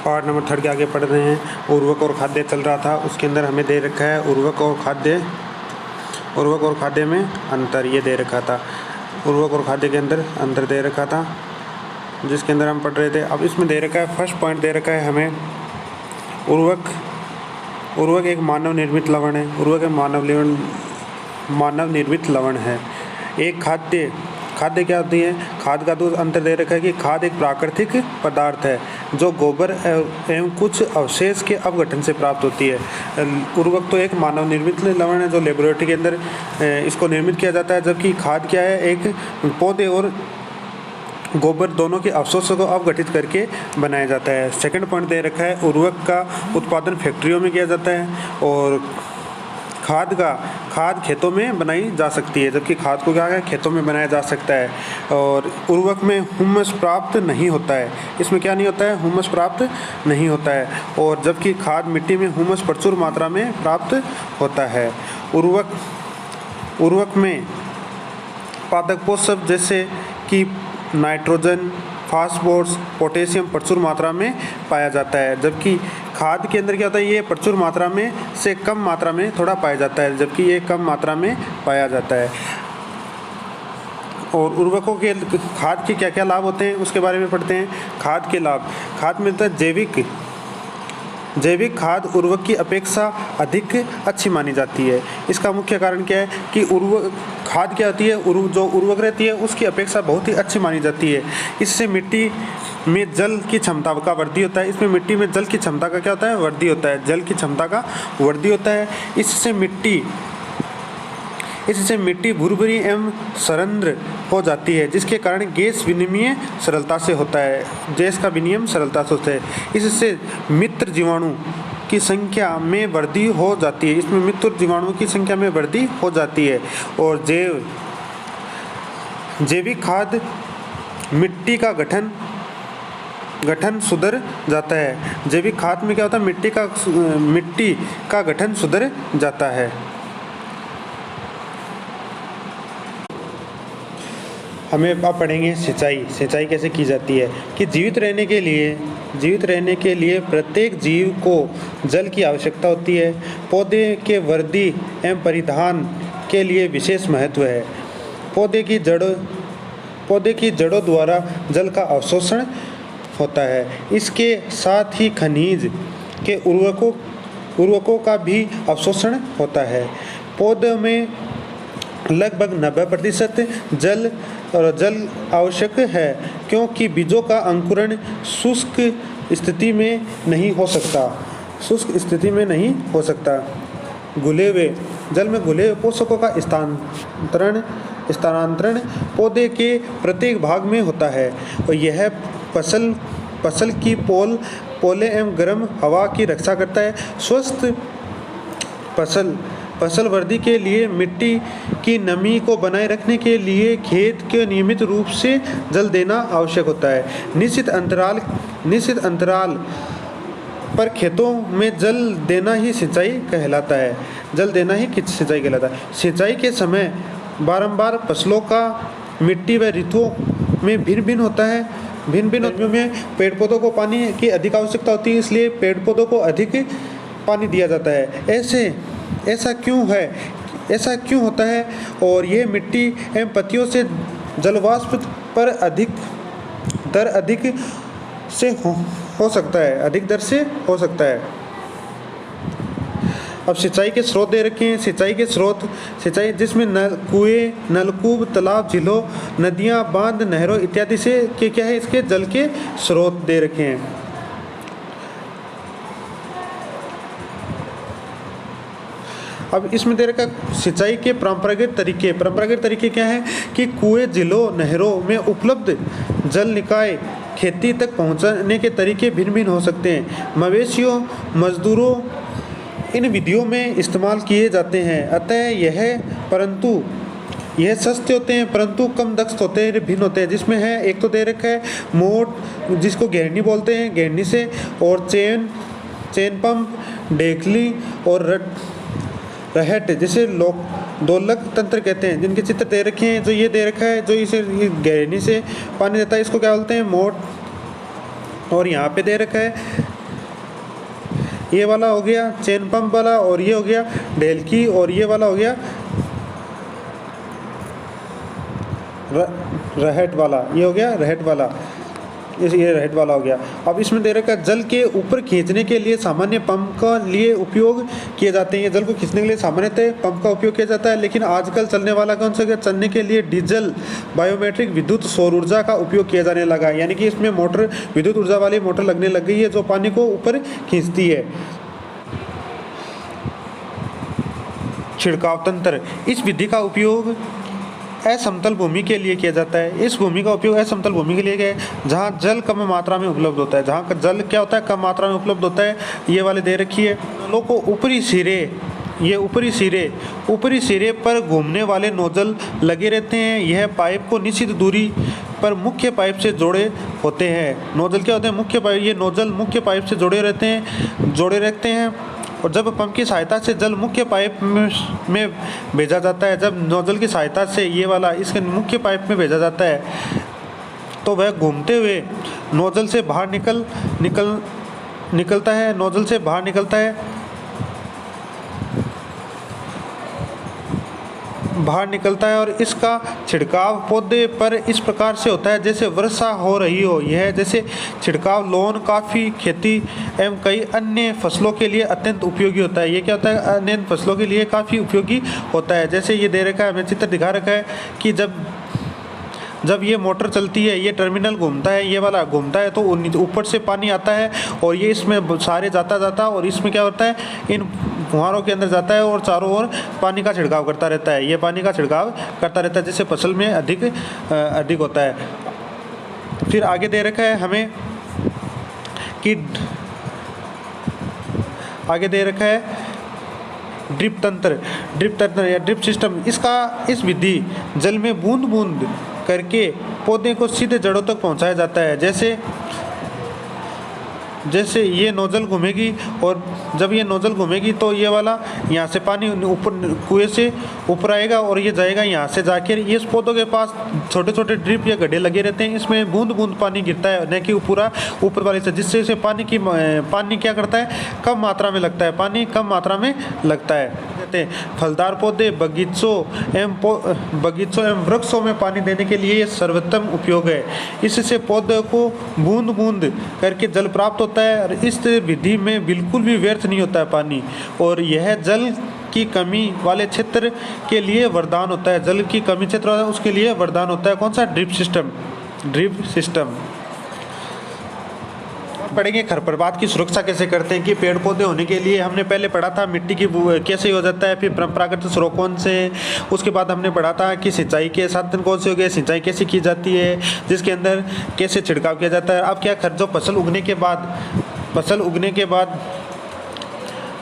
Part number 3 के आगे पढ़ रहे हैं। उर्वरक और खाद्य चल रहा था, उसके अंदर हमें दे रखा है उर्वरक और खाद्य में अंतर, ये दे रखा था। उर्वरक और खाद्य के अंदर अंतर दे रखा था, जिसके अंदर हम पढ़ रहे थे। अब इसमें दे रखा है, फर्स्ट पॉइंट दे रखा है हमें, उर्वरक एक मानव निर्मित लवण है। उर्वरक एक मानव निर्मित लवण है। एक खाद्य क्या होती है? खाद का तो अंतर दे रखा है कि खाद एक प्राकृतिक पदार्थ है जो गोबर एवं कुछ अवशेष के अपघटन से प्राप्त होती है। उर्वरक तो एक मानव निर्मित लवण है जो लेबोरेटरी के अंदर इसको निर्मित किया जाता है, जबकि खाद क्या है? एक पौधे और गोबर दोनों के अवशेषों को अपघटित करके बनाया जाता है। सेकंड पॉइंट दे रखा है, उर्वरक का उत्पादन फैक्ट्रियों में किया जाता है और खाद खेतों में बनाई जा सकती है, जबकि खाद को क्या है? खेतों में बनाया जा सकता है। और उर्वरक में हुमस प्राप्त नहीं होता है। इसमें क्या नहीं होता है? हुमस प्राप्त नहीं होता है। और जबकि खाद मिट्टी में हुमस प्रचुर मात्रा में प्राप्त होता है। उर्वरक में पादप पोषक जैसे कि नाइट्रोजन, फास्फोरस, पोटेशियम प्रचुर मात्रा में पाया जाता है, जबकि खाद के अंदर क्या होता है? ये प्रचुर मात्रा में से कम मात्रा में थोड़ा पाया जाता है, जबकि ये कम मात्रा में पाया जाता है। और उर्वरकों के खाद के क्या क्या लाभ होते हैं उसके बारे में पढ़ते हैं। खाद के लाभ, खाद में होता है जैविक खाद उर्वरक की अपेक्षा अधिक अच्छी मानी जाती है। इसका मुख्य कारण क्या है कि खाद क्या होती है? जो उर्वरक रहती है उसकी अपेक्षा बहुत ही अच्छी मानी जाती है। इससे मिट्टी में जल की क्षमता का वृद्धि होता है। इसमें मिट्टी में जल की क्षमता का क्या होता है? वृद्धि होता है। जल की क्षमता का वृद्धि होता है। इससे मिट्टी भुरभुरी एवं सरंध्र हो जाती है, जिसके कारण गैस विनिमय सरलता से होता है। गैस का विनिमय सरलता से होता है। इससे मित्र जीवाणु की संख्या में वृद्धि हो जाती है। इसमें मित्र जीवाणुओं की संख्या में वृद्धि हो जाती है। और जैविक खाद मिट्टी का गठन सुधर जाता है। जैविक खाद में क्या होता है? मिट्टी का गठन सुधर जाता है। हमें अब पढ़ेंगे सिंचाई कैसे की जाती है। कि जीवित रहने के लिए प्रत्येक जीव को जल की आवश्यकता होती है। पौधे के वृद्धि एवं परिधान के लिए विशेष महत्व है। पौधे की जड़ों द्वारा जल का अवशोषण होता है। इसके साथ ही खनिज के उर्वरकों का भी अवशोषण होता है। पौधों में लगभग 90% जल आवश्यक है, क्योंकि बीजों का अंकुरण शुष्क स्थिति में नहीं हो सकता। जल में घुले हुए पोषकों का स्थानांतरण पौधे के प्रत्येक भाग में होता है और यह फसल की पोले एवं गर्म हवा की रक्षा करता है। स्वस्थ फसल वृद्धि के लिए मिट्टी की नमी को बनाए रखने के लिए खेत के नियमित रूप से जल देना आवश्यक होता है। निश्चित अंतराल पर खेतों में जल देना ही सिंचाई कहलाता है। सिंचाई के समय बारंबार फसलों का मिट्टी व ऋतुओं में भिन्न होता है। भिन्न ऋतुओं में पेड़ पौधों को पानी की अधिक आवश्यकता होती है, इसलिए पेड़ पौधों को अधिक पानी दिया जाता है। ऐसा क्यों होता है? और ये मिट्टी एवं पत्तियों से जलवाष्प पर अधिक दर से हो सकता है। अब सिंचाई के स्रोत दे रखे हैं। सिंचाई जिसमें कुएं, नलकूप, तालाब, झीलों, नदियां, बांध, नहरों इत्यादि से क्या है? इसके जल के स्रोत दे रखे हैं। अब इसमें दे रखा सिंचाई के परंपरागत तरीके क्या है? कि कुएं, झीलों, नहरों में उपलब्ध जल निकाय खेती तक पहुंचाने के तरीके भिन्न हो सकते हैं। मवेशियों, मजदूरों इन विधियों में इस्तेमाल किए जाते हैं। अतः यह सस्ते होते हैं परंतु कम दक्ष होते हैं, भिन्न होते हैं। जिसमें है एक तो दे रखा है मोट, जिसको घेरनी बोलते हैं, घेरनी से, और चेन पंप, डेखली और रहट जिसे दोलक तंत्र कहते हैं, जिनके चित्र दे रखे हैं। जो ये दे रखा है, जो इसे घेरनी से पानी देता है, इसको क्या बोलते हैं? और यहाँ पे दे रखा है ये वाला हो गया चेन पंप वाला, और ये हो गया ढेलकी, और ये वाला हो गया रहट वाला, ये हो गया रहट वाला, ये रहट वाला हो गया। अब इसमें दे रखा है जल के ऊपर खींचने के लिए सामान्य पंप का लिए उपयोग किए जाते हैं। जल को खींचने के लिए सामान्यतः पंप का उपयोग किया जाता है, लेकिन आजकल चलने वाला कौन सा है, चलने के लिए डीजल बायोमेट्रिक विद्युत सौर ऊर्जा का उपयोग किया जाने लगा है। यानी कि इसमें मोटर, विद्युत ऊर्जा वाली मोटर लगने लग गई है जो पानी को ऊपर खींचती है। छिड़काव तंत्र, इस विधि का उपयोग असमतल भूमि के लिए किया जाता है। इस भूमि का उपयोग असमतल भूमि के लिए किया है जहाँ जल कम मात्रा में उपलब्ध होता है, जहाँ जल क्या होता है कम मात्रा में उपलब्ध होता है। ये वाले दे रखी है। नलों को ऊपरी सिरे, ये ऊपरी सिरे पर घूमने वाले नोजल लगे रहते हैं। यह पाइप को निश्चित दूरी पर मुख्य पाइप से जोड़े होते हैं। नोजल क्या होते हैं, मुख्य पाइप, ये नोजल मुख्य पाइप से जोड़े रहते हैं और जब पंप की सहायता से जल मुख्य पाइप में भेजा जाता है, जब नोजल की सहायता से ये वाला इसके मुख्य पाइप में भेजा जाता है तो वह घूमते हुए नोजल से बाहर निकलता है, नोजल से बाहर निकलता है और इसका छिड़काव पौधे पर इस प्रकार से होता है जैसे वर्षा हो रही हो। यह जैसे छिड़काव लौन, कॉफ़ी खेती एवं कई अन्य फसलों के लिए अत्यंत उपयोगी होता है। ये क्या होता है, अन्य फसलों के लिए काफ़ी उपयोगी होता है। जैसे ये दे रखा है, हमें चित्र दिखा रखा है कि जब ये मोटर चलती है, ये टर्मिनल घूमता है, ये वाला घूमता है तो ऊपर से पानी आता है और ये इसमें सारे जाता और इसमें क्या होता है, इन फुहारों के अंदर जाता है और चारों ओर पानी का छिड़काव करता रहता है। ये पानी का छिड़काव करता रहता है जिससे फसल में अधिक होता है। फिर आगे दे रखा है हमें कि आगे दे रखा है ड्रिप तंत्र या ड्रिप सिस्टम। इस विधि जल में बूंद बूंद करके पौधे को सीधे जड़ों तक पहुंचाया जाता है। जैसे ये नोजल घूमेगी और जब ये नोजल घूमेगी तो ये वाला यहाँ से पानी ऊपर कुएं से ऊपर आएगा और ये जाएगा यहाँ से जाकर ये इस पौधों के पास छोटे छोटे ड्रिप या गड्ढे लगे रहते हैं। इसमें बूंद बूंद पानी गिरता है, न कि पूरा ऊपर वाले से, जिससे इसे पानी क्या करता है, कम मात्रा में लगता है, पानी कम मात्रा में लगता है। फलदार पौधे बगीचों एवं वृक्षों में पानी देने के लिए ये सर्वोत्तम उपयोग है। इससे पौधों को बूंद बूंद करके जल प्राप्त होता है और इस विधि में बिल्कुल भी व्यर्थ नहीं होता है पानी, और यह जल की कमी वाले क्षेत्र के लिए वरदान होता है। जल की कमी क्षेत्र होता है उसके लिए वरदान होता है। कौन सा, ड्रिप सिस्टम। पढ़ेंगे खरपतवार की सुरक्षा कैसे करते हैं कि पेड़ पौधे होने के लिए हमने पहले पढ़ा था मिट्टी की कैसे हो जाता है, फिर परंपरागत स्रोत कौन से, उसके बाद हमने पढ़ा था कि सिंचाई के साधन कौन से हो गए, सिंचाई कैसे की जाती है, जिसके अंदर कैसे छिड़काव किया जाता है। अब क्या जो फसल उगने के बाद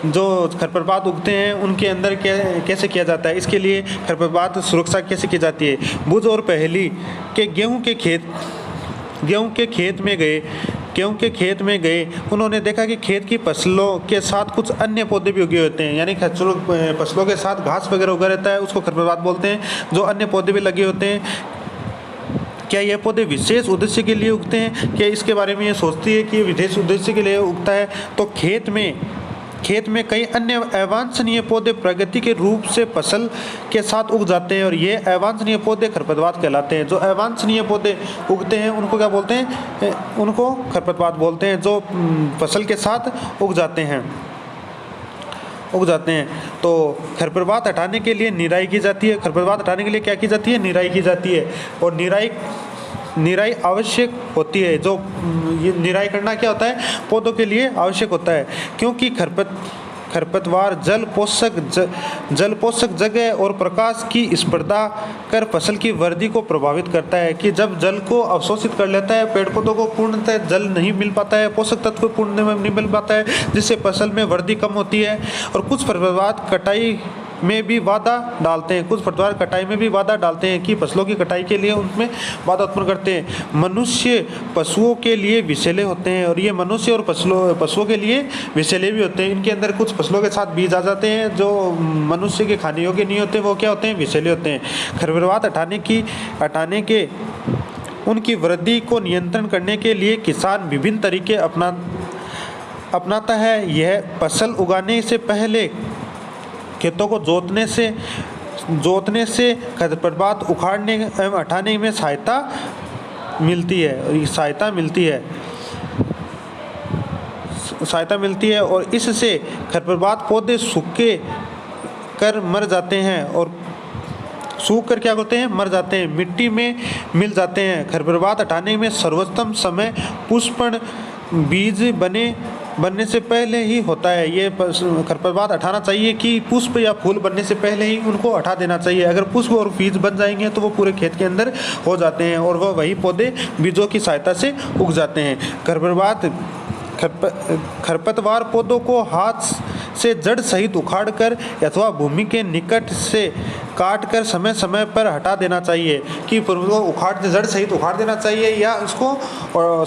जो खरपतवार उगते हैं उनके अंदर कैसे किया जाता है, इसके लिए खरपतवार सुरक्षा कैसे की जाती है। बुध और पहेली के गेहूँ के खेत में गए उन्होंने देखा कि खेत की फसलों के साथ कुछ अन्य पौधे भी उगे होते हैं, यानी फसलों के साथ घास वगैरह उगा रहता है, उसको खरपतवार बोलते हैं। जो अन्य पौधे भी लगे होते हैं, क्या ये पौधे विशेष उद्देश्य के लिए उगते हैं, क्या इसके बारे में ये सोचती है कि ये विशेष उद्देश्य के लिए उगता है। तो खेत में कई अन्य अवांछनीय पौधे प्रगति के रूप से फसल के साथ उग जाते हैं और ये अवांछनीय पौधे खरपतवार कहलाते हैं। जो अवांछनीय पौधे उगते हैं उनको क्या बोलते हैं, उनको खरपतवार बोलते हैं, जो फसल के साथ उग जाते हैं। तो खरपतवार हटाने के लिए निराई की जाती है। खरपतवार हटाने के लिए क्या की जाती है, निराई की जाती है। और निराई आवश्यक होती है। जो ये निराई करना क्या होता है, पौधों के लिए आवश्यक होता है, क्योंकि खरपतवार जल पोषक जगह और प्रकाश की स्पर्धा कर फसल की वृद्धि को प्रभावित करता है। कि जब जल को अवशोषित कर लेता है, पेड़ पौधों को पूर्णतः जल नहीं मिल पाता है, पोषक तत्व पूर्ण नहीं मिल पाता है, जिससे फसल में वृद्धि कम होती है। और कुछ खरपतवार कटाई में भी बाधा डालते हैं, कि फसलों की कटाई के लिए उनमें बाधा उत्पन्न करते हैं। मनुष्य पशुओं के लिए विषैले होते हैं और ये मनुष्य और पशुओं के लिए विषैले भी होते हैं। इनके अंदर कुछ फसलों के साथ बीज आ जाते हैं जो मनुष्य के खाने योग्य नहीं होते, वो क्या होते हैं, विषैले होते हैं। खरपतवार उनकी वृद्धि को नियंत्रण करने के लिए किसान विभिन्न तरीके अपनाता है। यह फसल उगाने से पहले खेतों को जोतने से खरपतवार उखाड़ने एवं हटाने में सहायता मिलती है और इससे खरपतवार पौधे सूख कर मर जाते हैं, मिट्टी में मिल जाते हैं। खरपतवार हटाने में सर्वोत्तम समय पुष्पन बीज बनने से पहले ही होता है। ये खरपतवार हटाना चाहिए कि पुष्प या फूल बनने से पहले ही उनको हटा देना चाहिए। अगर पुष्प और बीज बन जाएंगे तो वो पूरे खेत के अंदर हो जाते हैं और वही पौधे बीजों की सहायता से उग जाते हैं। खरपतवार पौधों को हाथ से जड़ सहित उखाड़कर अथवा भूमि के निकट से काटकर समय समय पर हटा देना चाहिए कि जड़ सहित उखाड़ देना चाहिए या उसको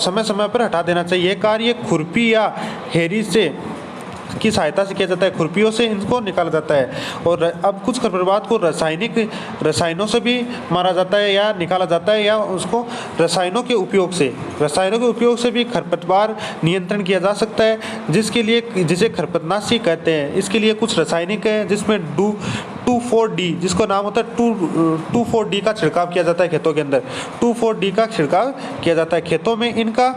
समय समय पर हटा देना चाहिए। कार्य खुरपी या हेरी की सहायता से किया जाता है। खुरपियों से इनको निकाला जाता है। और अब कुछ खरपतवार को रसायनों से भी मारा जाता है या निकाला जाता है या उसको रसायनों के उपयोग से भी खरपतवार नियंत्रण किया जा सकता है, जिसे खरपतनाशी कहते हैं। इसके लिए कुछ रासायनिक है जिसमें 2,4-D जिसको नाम होता है 2,4-D का छिड़काव किया जाता है खेतों के अंदर। 2,4-D का छिड़काव किया जाता है खेतों में, इनका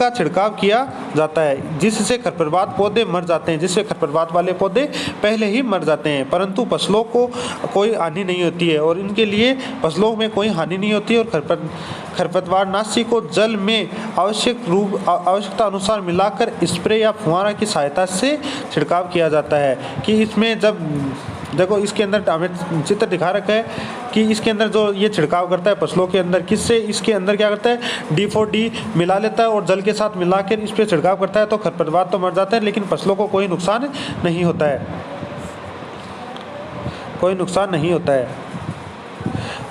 छिड़काव किया जाता है जिससे खरपतवार पौधे मर जाते हैं, जिससे खरपतवार वाले पौधे पहले ही मर जाते हैं, परंतु फसलों को कोई हानि नहीं होती है और इनके लिए फसलों में कोई हानि नहीं होती है। और खरपतवार नाशी को जल में आवश्यकता अनुसार मिलाकर स्प्रे या फुहारा की सहायता से छिड़काव किया जाता है। कि इसमें जब देखो इसके अंदर हमें चित्र दिखा रखा है कि इसके अंदर जो ये छिड़काव करता है फसलों के अंदर, किससे इसके अंदर क्या करता है 2,4-D मिला लेता है और जल के साथ मिलाकर इस पर छिड़काव करता है। तो खरपतवार तो मर जाते हैं लेकिन फसलों को कोई नुकसान नहीं होता है।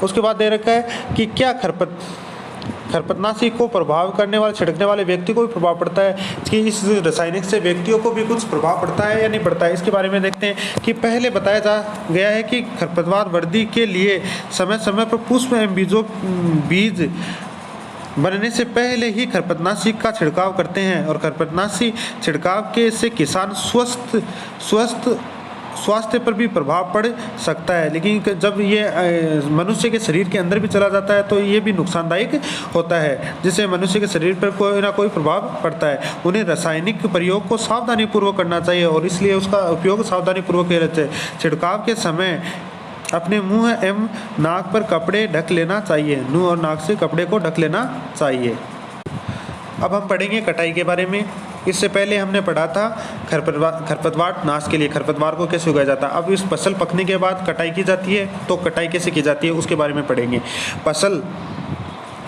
उसके बाद दे रखा है कि क्या खरपतनाशी को छिड़कने वाले व्यक्ति को भी प्रभाव पड़ता है, कि इस रासायनिक से व्यक्तियों को भी कुछ प्रभाव पड़ता है या नहीं पड़ता है। इसके बारे में देखते हैं कि पहले बताया जा गया है कि खरपतवार वृद्धि के लिए समय समय पर पुष्प एवं बीज बनने से पहले ही खरपतनाशी का छिड़काव करते हैं और खरपतनाशी छिड़काव से किसान स्वास्थ्य पर भी प्रभाव पड़ सकता है। लेकिन जब ये मनुष्य के शरीर के अंदर भी चला जाता है तो ये भी नुकसानदायक होता है, जिससे मनुष्य के शरीर पर कोई ना कोई प्रभाव पड़ता है। उन्हें रासायनिक प्रयोग को सावधानीपूर्वक करना चाहिए और इसलिए उसका उपयोग सावधानीपूर्वक किया जाता है। छिड़काव के समय अपने मुंह एवं नाक पर कपड़े ढक लेना चाहिए। मुंह और नाक से कपड़े को ढक लेना चाहिए। अब हम पढ़ेंगे कटाई के बारे में। इससे पहले हमने पढ़ा था खरपतवार नाश के लिए खरपतवार को कैसे उगाया जाता है। अब इस फसल पकने के बाद कटाई की जाती है, तो कटाई कैसे की जाती है उसके बारे में पढ़ेंगे।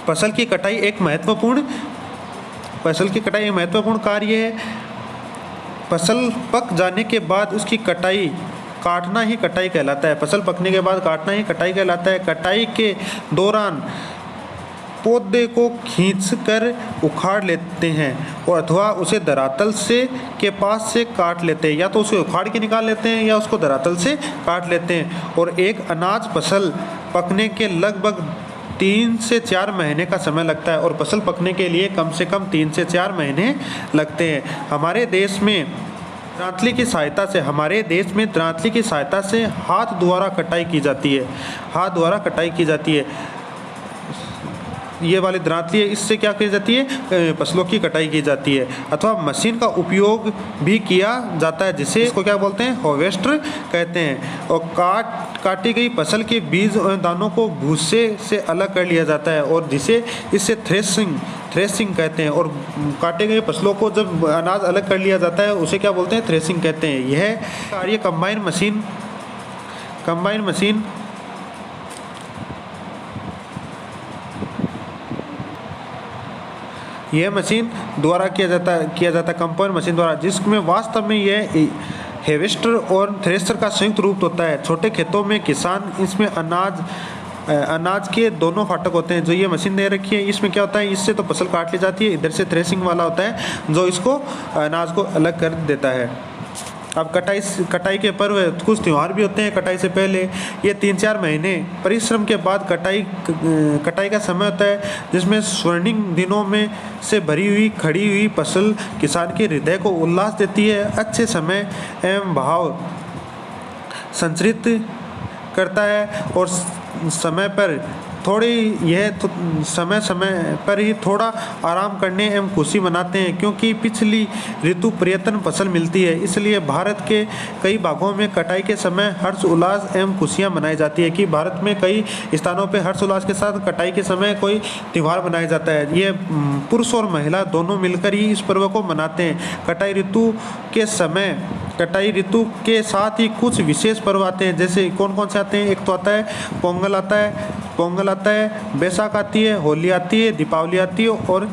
फसल की कटाई एक महत्वपूर्ण कार्य है। फसल पक जाने के बाद उसकी काटना ही कटाई कहलाता है। फसल पकने के बाद काटना ही कटाई कहलाता है। कटाई के दौरान पौधे को खींचकर उखाड़ लेते हैं और अथवा उसे धरातल के पास से काट लेते हैं, या तो उसे उखाड़ के निकाल लेते हैं या उसको धरातल से काट लेते हैं। और एक अनाज फसल पकने के लगभग 3 से 4 महीने का समय लगता है और फसल पकने के लिए कम से कम 3 से 4 महीने लगते हैं। हमारे देश में द्रांतली की सहायता से हाथ द्वारा कटाई की जाती है। ये वाली द्रांतली है, इससे क्या की जाती है फसलों की कटाई की जाती है। अथवा मशीन का उपयोग भी किया जाता है, जिसे इसको क्या बोलते हैं हार्वेस्टर कहते हैं। और काटी गई फसल के बीज और दानों को भूसे से अलग कर लिया जाता है और इससे थ्रेसिंग कहते हैं। और काटे गए फसलों को जब अनाज अलग कर लिया जाता है उसे क्या बोलते हैं थ्रेसिंग कहते हैं। यह कार्य कंबाइन मशीन यह मशीन द्वारा किया जाता है कंबाइन मशीन द्वारा, जिसमें वास्तव में यह हार्वेस्टर और थ्रेशर का संयुक्त रूप होता है। छोटे खेतों में किसान इसमें अनाज के दोनों फाटक होते हैं। जो ये मशीन दे रखी है इसमें क्या होता है, इससे तो फसल काट ली जाती है, इधर से थ्रेसिंग वाला होता है जो इसको अनाज को अलग कर देता है। अब कटाई के पर्व, कुछ त्यौहार भी होते हैं कटाई से पहले। ये 3-4 महीने परिश्रम के बाद कटाई का समय होता है, जिसमें स्वर्णिम दिनों में से भरी हुई खड़ी हुई फसल किसान के हृदय को उल्लास देती है, अच्छे समय एवं भाव संचरित करता है और समय पर ही थोड़ा आराम करने एवं खुशी मनाते हैं, क्योंकि पिछली ऋतु पर्यटन फसल मिलती है। इसलिए भारत के कई भागों में कटाई के समय हर्ष उल्लास एवं खुशियां मनाई जाती है, कि भारत में कई स्थानों पे हर्ष उल्लास के साथ कटाई के समय कोई त्यौहार मनाया जाता है। ये पुरुष और महिला दोनों मिलकर ही इस पर्व को मनाते हैं। कटाई ऋतु के साथ ही कुछ विशेष पर्व आते हैं, जैसे कौन कौन से आते हैं? एक तो आता है पोंगल आता है, बैसाख आती है, होली आती है, दीपावली आती है और